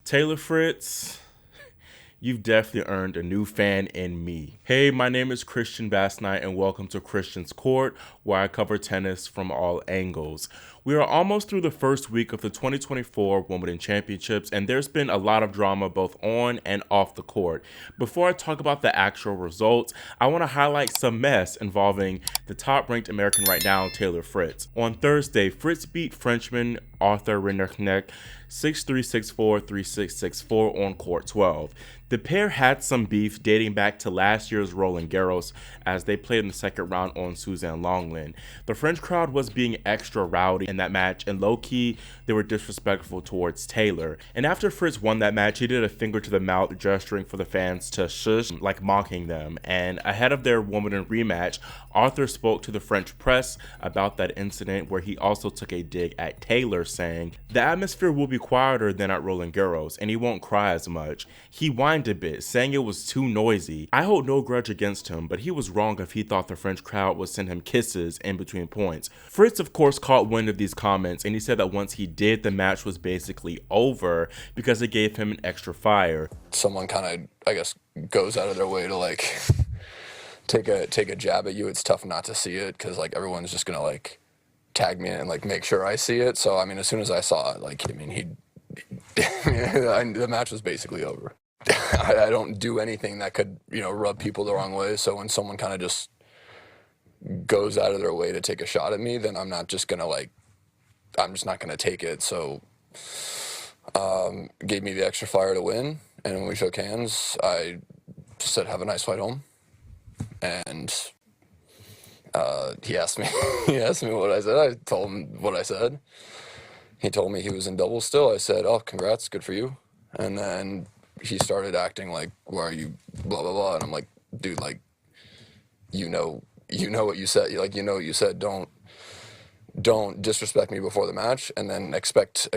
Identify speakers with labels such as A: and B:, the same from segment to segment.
A: Taylor Fritz, you've definitely earned a new fan in me. Hey, my name is Christian Bassnight and welcome to Christian's Court, where I cover tennis from all angles. We are almost through the first week of the 2024 Wimbledon Championships, and there's been a lot of drama both on and off the court. Before I talk about the actual results, I want to highlight some mess involving the top-ranked American right now, Taylor Fritz. On Thursday, Fritz beat Frenchman Arthur Rinderknech 6-3, 6-4, 3-6, 6-4 on court 12. The pair had some beef dating back to last year's Roland Garros as they played in the second round on Suzanne Lenglen. The French crowd was being extra rowdy in that match, and low-key, they were disrespectful towards Taylor. And after Fritz won that match, he did a finger to the mouth gesturing for the fans to shush, like mocking them. And ahead of their Wimbledon rematch, Arthur spoke to the French press about that incident, where he also took a dig at Taylor, saying, "The atmosphere will be quieter than at Roland Garros, and he won't cry as much. He whined a bit, saying it was too noisy. I hold no grudge against him, but he was wrong if he thought the French crowd would send him kisses in between points." Fritz, of course, caught wind of these comments, and he said that once he did, the match was basically over because it gave him an extra fire.
B: Someone kind of, I guess, goes out of their way to, like, take a jab at you. It's tough not to see it because, like, everyone's just gonna, like, tag me and, like, make sure I see it. So, I mean, as soon as I saw it, like, I mean, the match was basically over. I don't do anything that could, rub people the wrong way. So when someone kind of just goes out of their way to take a shot at me, then I'm not just gonna, like, I'm just not gonna take it. So, gave me the extra fire to win. And when we shook hands, I just said, "Have a nice flight home." And he asked me what I said. I told him what I said. He told me he was in doubles still. I said, "Oh, congrats, good for you." And then he started acting like, "Why are you blah blah blah?" And I'm like, "Dude, like, you know what you said. Like, you know what you said. Don't disrespect me before the match, and then expect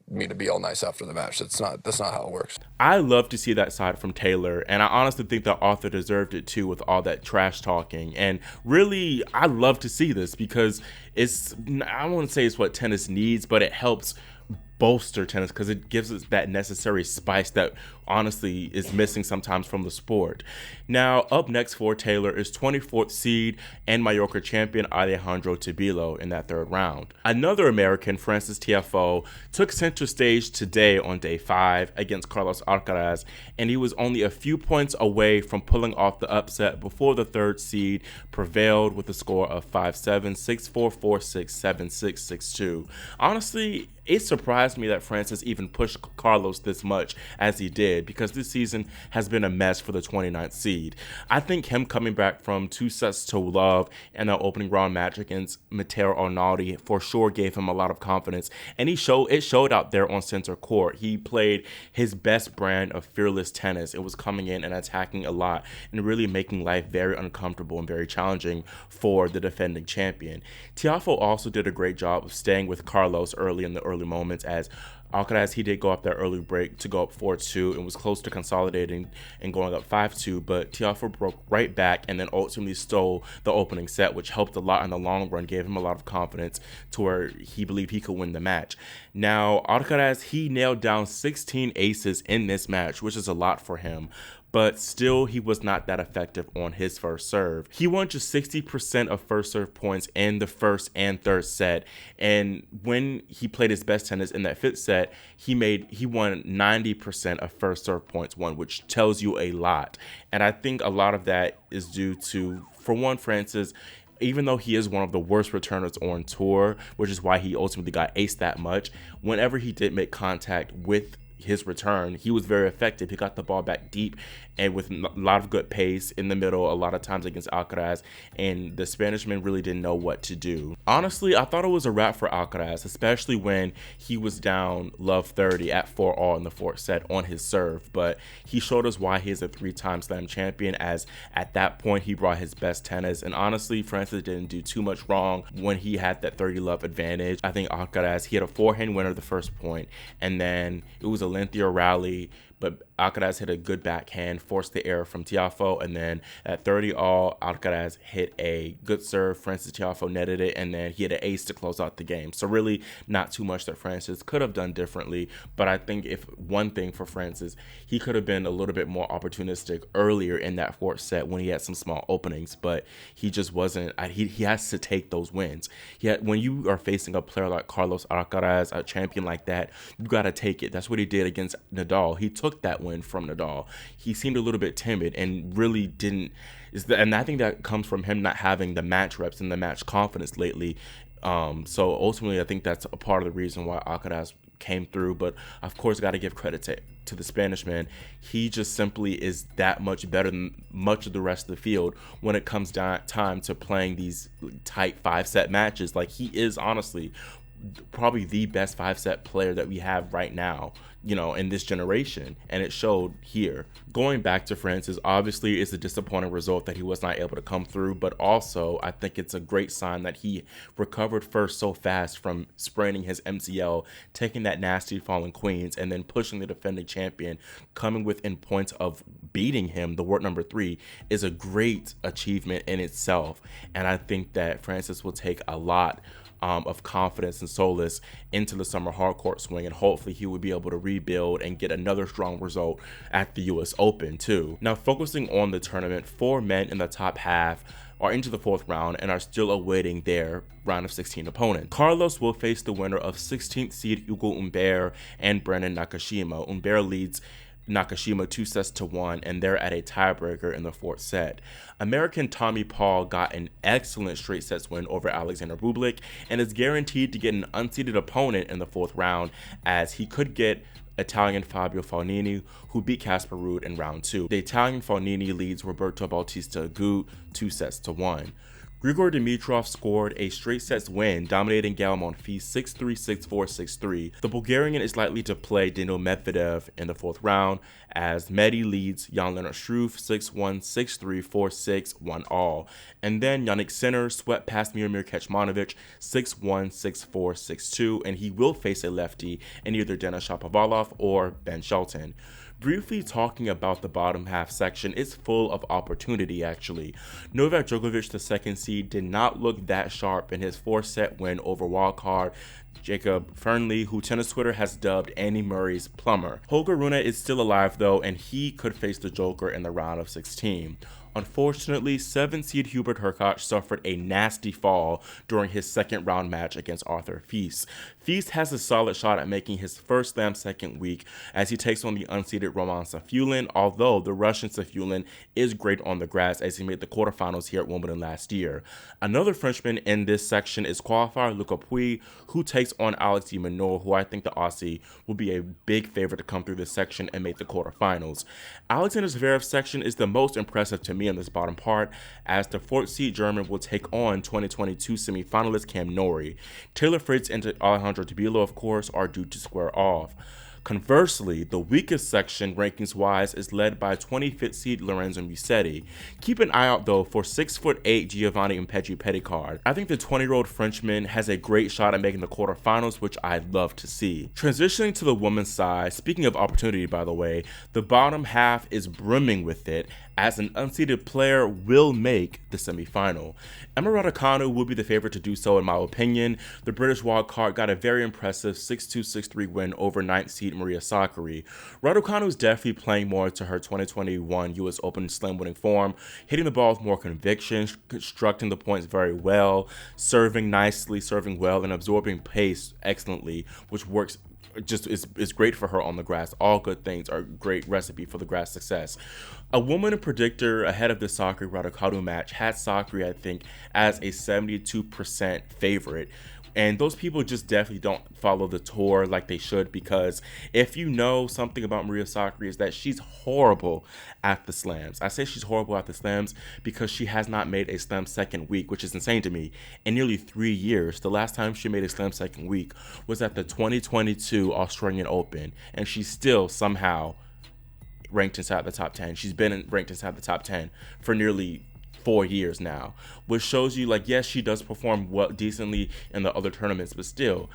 B: me to be all nice after the match. That's not how it works."
A: I love to see that side from Taylor, and I honestly think that Arthur deserved it too with all that trash talking. And really, I love to see this because I wouldn't say it's what tennis needs, but it helps bolster tennis because it gives us that necessary spice that honestly is missing sometimes from the sport. Now, up next for Taylor is 24th seed and Mallorca champion Alejandro Tabilo in that third round. Another American, Frances Tiafoe, took center stage today on day 5 against Carlos Alcaraz, and he was only a few points away from pulling off the upset before the third seed prevailed with a score of 5-7, 6-4, 4-6, 7-6, 6-2. Honestly, it surprised me that Frances even pushed Carlos this much as he did, because this season has been a mess for the 29th seed. I think him coming back from 2-0 in the opening round match against Matteo Arnaldi for sure gave him a lot of confidence, and it showed out there on center court. He played his best brand of fearless tennis. It was coming in and attacking a lot and really making life very uncomfortable and very challenging for the defending champion. Tiafoe also did a great job of staying with Carlos early in the early moments, as Alcaraz, he did go up that early break to go up 4-2 and was close to consolidating and going up 5-2, but Tiafoe broke right back and then ultimately stole the opening set, which helped a lot in the long run, gave him a lot of confidence to where he believed he could win the match. Now, Alcaraz, he nailed down 16 aces in this match, which is a lot for him, but still he was not that effective on his first serve. He won just 60% of first serve points in the first and third set, and when he played his best tennis in that fifth set, he won 90% of first serve points won, which tells you a lot. And I think a lot of that is due to, for one, Francis, even though he is one of the worst returners on tour, which is why he ultimately got aced that much, whenever he did make contact with his return, he was very effective. He got the ball back deep and with a lot of good pace in the middle, a lot of times against Alcaraz, and the Spanishman really didn't know what to do. Honestly, I thought it was a wrap for Alcaraz, especially when he was down love 30 at 4-all in the fourth set on his serve, but he showed us why he is a 3-time slam champion, as at that point he brought his best tennis, and honestly, Francis didn't do too much wrong when he had that 30 love advantage. I think Alcaraz, he had a forehand winner the first point, and then it was a lengthier rally but Alcaraz hit a good backhand, forced the error from Tiafoe, and then at 30-all, Alcaraz hit a good serve. Frances Tiafoe netted it, and then he had an ace to close out the game. So really not too much that Frances could have done differently, but I think if one thing for Frances, he could have been a little bit more opportunistic earlier in that fourth set when he had some small openings, but he just wasn't. He has to take those wins. When you are facing a player like Carlos Alcaraz, a champion like that, you got to take it. That's what he did against Nadal. He took that win from Nadal. He seemed a little bit timid and really didn't. And I think that comes from him not having the match reps and the match confidence lately. So ultimately, I think that's a part of the reason why Alcaraz came through. But of course, got to give credit to the Spanish man. He just simply is that much better than much of the rest of the field when it comes down time to playing these tight 5-set matches. Like, he is honestly probably the best 5-set player that we have right now, in this generation, and it showed here. Going back to Frances, obviously it's a disappointing result that he was not able to come through, but also I think it's a great sign that he recovered first so fast from spraining his MCL, taking that nasty fall in Queens, and then pushing the defending champion, coming within points of beating him, the world number 3, is a great achievement in itself. And I think that Frances will take a lot of confidence and solace into the summer hardcourt swing, and hopefully he will be able to rebuild and get another strong result at the US Open too. Now, focusing on the tournament, 4 men in the top half are into the 4th round and are still awaiting their round of 16 opponent. Carlos will face the winner of 16th seed Hugo Humbert and Brandon Nakashima. Humbert leads Nakashima 2-1, and they're at a tiebreaker in the 4th set. American Tommy Paul got an excellent straight sets win over Alexander Bublik and is guaranteed to get an unseeded opponent in the 4th round, as he could get Italian Fabio Fognini, who beat Casper Ruud in round 2. The Italian Fognini leads Roberto Bautista Agut 2-1. Grigor Dimitrov scored a straight sets win, dominating Gael Monfils 6-3, 6-4, 6-3. The Bulgarian is likely to play Daniil Medvedev in the 4th round, as Medi leads Jan-Lennart Struff 6-1, 6-3, 4-6, 1-all. And then Yannick Sinner swept past Miomir Kecmanovic 6-1, 6-4, 6-2, and he will face a lefty in either Denis Shapovalov or Ben Shelton. Briefly talking about the bottom half section, it's full of opportunity actually. Novak Djokovic, the 2nd seed, did not look that sharp in his 4-set win over wildcard Jacob Fernley, who tennis Twitter has dubbed Andy Murray's plumber. Holger Rune is still alive though, and he could face the Joker in the round of 16. Unfortunately, 7-seed Hubert Hurkacz suffered a nasty fall during his 2nd round match against Arthur Rinderknech. Rinderknech has a solid shot at making his first slam second week as he takes on the unseeded Roman Safulin, although the Russian Safulin is great on the grass as he made the quarterfinals here at Wimbledon last year. Another Frenchman in this section is qualifier Luc Puy, who takes on Alex de Minaur, who I think the Aussie will be a big favorite to come through this section and make the quarterfinals. Alexander Zverev's section is the most impressive to me in this bottom part, as the 4th seed German will take on 2022 semifinalist Cam Norrie. Taylor Fritz and Alejandro Tabilo, of course, are due to square off. Conversely, the weakest section, rankings-wise, is led by 25th seed Lorenzo Musetti. Keep an eye out, though, for 6'8" Giovanni Impeggi-Petitcard. I think the 20-year-old Frenchman has a great shot at making the quarterfinals, which I'd love to see. Transitioning to the women's side, speaking of opportunity, by the way, the bottom half is brimming with it, as an unseeded player will make the semifinal. Emma Raducanu will be the favorite to do so in my opinion. The British wildcard got a very impressive 6-2, 6-3 win over 9th seed Maria Sakkari. Raducanu is definitely playing more to her 2021 US Open slam winning form, hitting the ball with more conviction, constructing the points very well, serving nicely, serving well, and absorbing pace excellently, which works just is great for her on the grass. All good things are a great recipe for the grass success. A woman predictor ahead of the Sakkari Raducanu match had Sakkari, I think, as a 72% favorite. And those people just definitely don't follow the tour like they should, because if you know something about Maria Sakkari is that she's horrible at the slams. I say she's horrible at the slams because she has not made a slam second week, which is insane to me, in nearly 3 years. The last time she made a slam second week was at the 2022 Australian Open, and she's still somehow ranked inside the top 10. She's been ranked inside the top 10 for nearly 4 years now, which shows you, like, yes, she does perform well decently in the other tournaments, but still,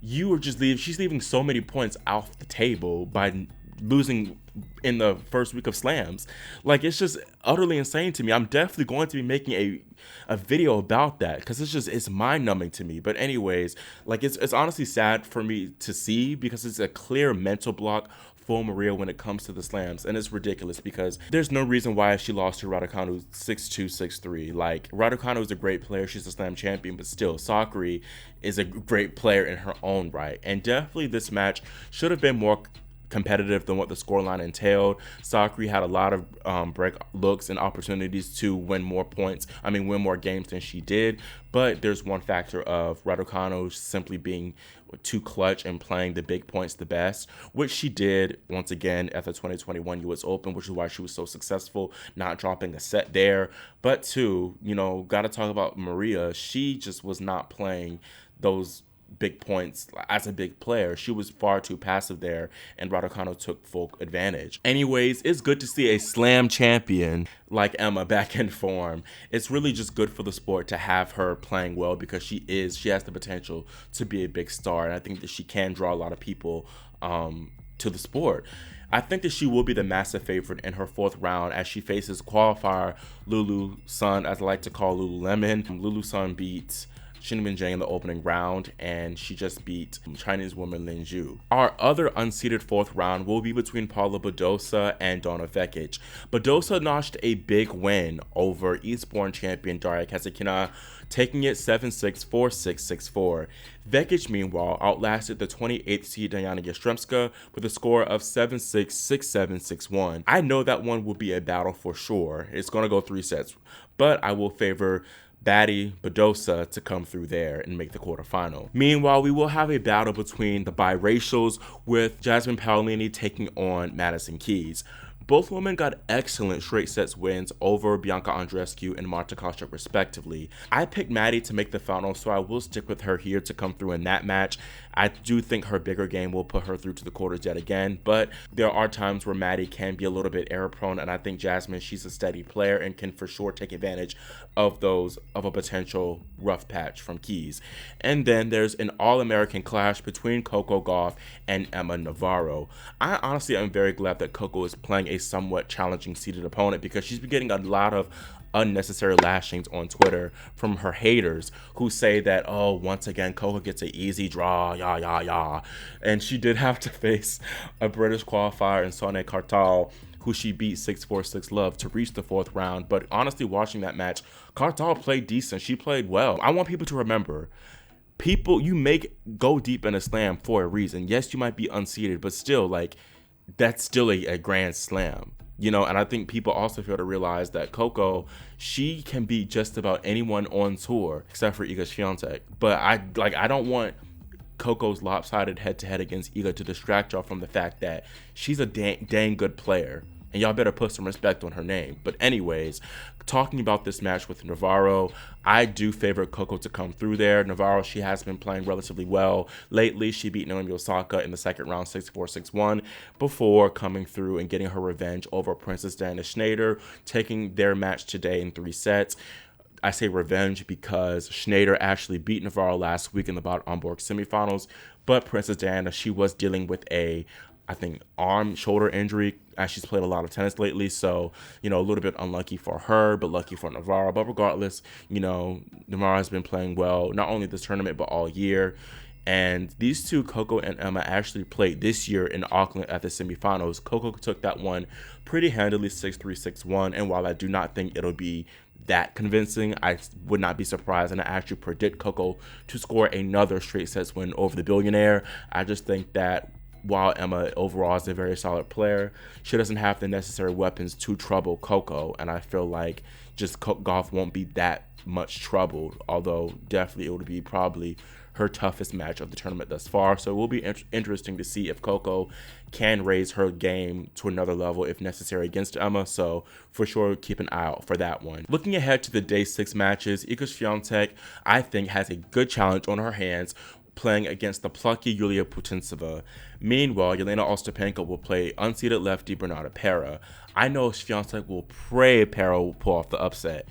A: she's leaving so many points off the table by losing in the first week of slams. Like, it's just utterly insane to me. I'm definitely going to be making a video about that because it's mind-numbing to me. But anyways, like, it's honestly sad for me to see because it's a clear mental block for Maria when it comes to the slams, and it's ridiculous because there's no reason why she lost to Raducanu 6-2, 6-3. Like, Raducanu is a great player, she's a slam champion, but still, Sakkari is a great player in her own right, and definitely this match should have been more competitive than what the scoreline entailed. Sakkari had a lot of break looks and opportunities to win more games than she did, but there's one factor of Raducanu simply being too clutch and playing the big points the best, which she did once again at the 2021 US Open, which is why she was so successful, not dropping a set there. But two, gotta talk about Maria. She just was not playing those big points as a big player. She was far too passive there, and Raducanu took full advantage. Anyways, it's good to see a slam champion like Emma back in form. It's really just good for the sport to have her playing well because she has the potential to be a big star, and I think that she can draw a lot of people to the sport. I think that she will be the massive favorite in her fourth round as she faces qualifier Lulu Sun, as I like to call Lululemon. Lulu Sun beat Xinmin Zhang in the opening round, and she just beat Chinese woman Lin Zhu. Our other unseeded fourth round will be between Paula Badosa and Donna Vekic. Badosa notched a big win over Eastbourne champion Daria Kasatkina, taking it 7-6, 4-6, 6-4. Vekic, meanwhile, outlasted the 28th seed Diana Yastremska with a score of 7-6, 6-7, 6-1. I know that one will be a battle for sure. It's going to go 3 sets, but I will favor baddie Badosa to come through there and make the quarterfinal. Meanwhile, we will have a battle between the biracials with Jasmine Paolini taking on Madison Keys. Both women got excellent straight sets wins over Bianca Andreescu and Marta Kostyuk respectively. I picked Maddie to make the final, so I will stick with her here to come through in that match. I do think her bigger game will put her through to the quarters yet again, but there are times where Maddie can be a little bit error prone, and I think Jasmine, she's a steady player and can for sure take advantage of a potential rough patch from Keys. And then there's an all-American clash between Coco Gauff and Emma Navarro. I honestly am very glad that Coco is playing a somewhat challenging seeded opponent because she's been getting a lot of unnecessary lashings on Twitter from her haters who say that, oh, once again, Coco gets an easy draw, and she did have to face a British qualifier in Sonia Kartal, who she beat 6-4, 6-love to reach the fourth round. But honestly, watching that match, Kartal played decent. She played well. I want people to remember, you go deep in a slam for a reason. Yes, you might be unseeded, but still, that's still a grand slam, and I think people also fail to realize that Coco, she can beat just about anyone on tour except for Iga Świątek. But I don't want Coco's lopsided head-to-head against Iga to distract y'all from the fact that she's a dang good player, and y'all better put some respect on her name. But anyways, talking about this match with Navarro, I do favor Coco to come through there. Navarro, she has been playing relatively well lately. She beat Naomi Osaka in the second round 6-4, 6-1 before coming through and getting her revenge over Princess Diana Schneider, taking their match today in 3 sets. I say revenge because Schneider actually beat Navarro last week in the Bad Homburg semifinals, but Princess Diana, she was dealing with a shoulder injury as she's played a lot of tennis lately. So, a little bit unlucky for her, but lucky for Navarro. But regardless, Navarro has been playing well, not only this tournament, but all year. And these two, Coco and Emma, actually played this year in Auckland at the semifinals. Coco took that one pretty handily, 6-3, 6-1. And while I do not think it'll be that convincing, I would not be surprised, and I actually predict Coco to score another straight sets win over the billionaire. I just think that while Emma overall is a very solid player, she doesn't have the necessary weapons to trouble Coco, and I feel like just Gauff won't be that much troubled, although definitely it would be probably her toughest match of the tournament thus far. So it will be interesting to see if Coco can raise her game to another level if necessary against Emma. So for sure, keep an eye out for that one. Looking ahead to the day 6 matches, Iga Świątek, I think, has a good challenge on her hands playing against the plucky Yulia Putintseva. Meanwhile, Yelena Ostapenko will play unseeded lefty Bernarda Pera. I know Świątek will pray Pera will pull off the upset.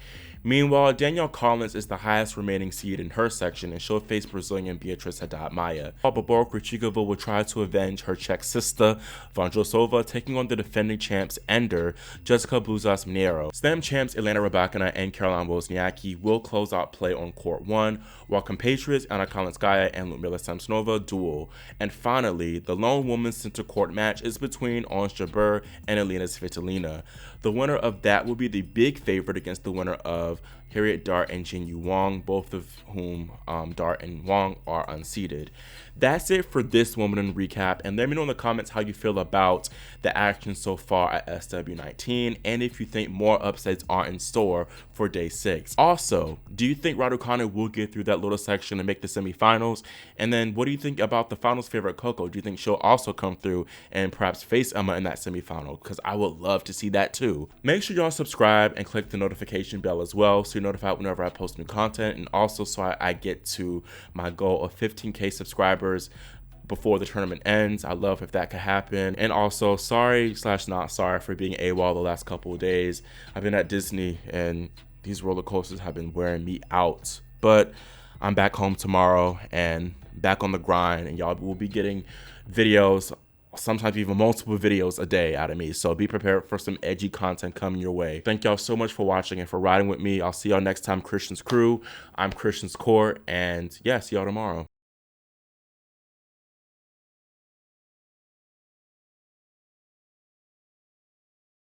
A: Meanwhile, Danielle Collins is the highest remaining seed in her section, and she'll face Brazilian Beatriz Haddad Maia. Barbora Krejcikova will try to avenge her Czech sister, Vondrousova, taking on the defending champs Ender, Jessica Buzas Mineiro. Slam champs Elena Rybakina and Caroline Wozniacki will close out play on court 1, while compatriots Anna Kalinskaya and Ludmila Samsonova duel. And finally, the lone women's center court match is between Ons Jabeur and Elena Svitolina. The winner of that will be the big favorite against the winner of Harriet Dart and Jin Yu Wang, both of whom Dart and Wang are unseeded. That's it for this Wimbledon recap, and let me know in the comments how you feel about the action so far at SW19 and if you think more upsets are in store for day 6. Also, do you think Raducanu will get through that little section and make the semifinals? And then what do you think about the finals favorite Coco? Do you think she'll also come through and perhaps face Emma in that semifinal? Because I would love to see that too. Make sure y'all subscribe and click the notification bell as well so you're notified whenever I post new content, and also so I get to my goal of 15K subscribers before the tournament ends. I love if that could happen. And also, sorry/not sorry for being AWOL the last couple of days. I've been at Disney and these roller coasters have been wearing me out. But I'm back home tomorrow and back on the grind, and y'all will be getting videos, sometimes even multiple videos a day out of me. So be prepared for some edgy content coming your way. Thank y'all so much for watching and for riding with me. I'll see y'all next time, Christian's Crew. I'm Christian's Court, and yeah, see y'all tomorrow.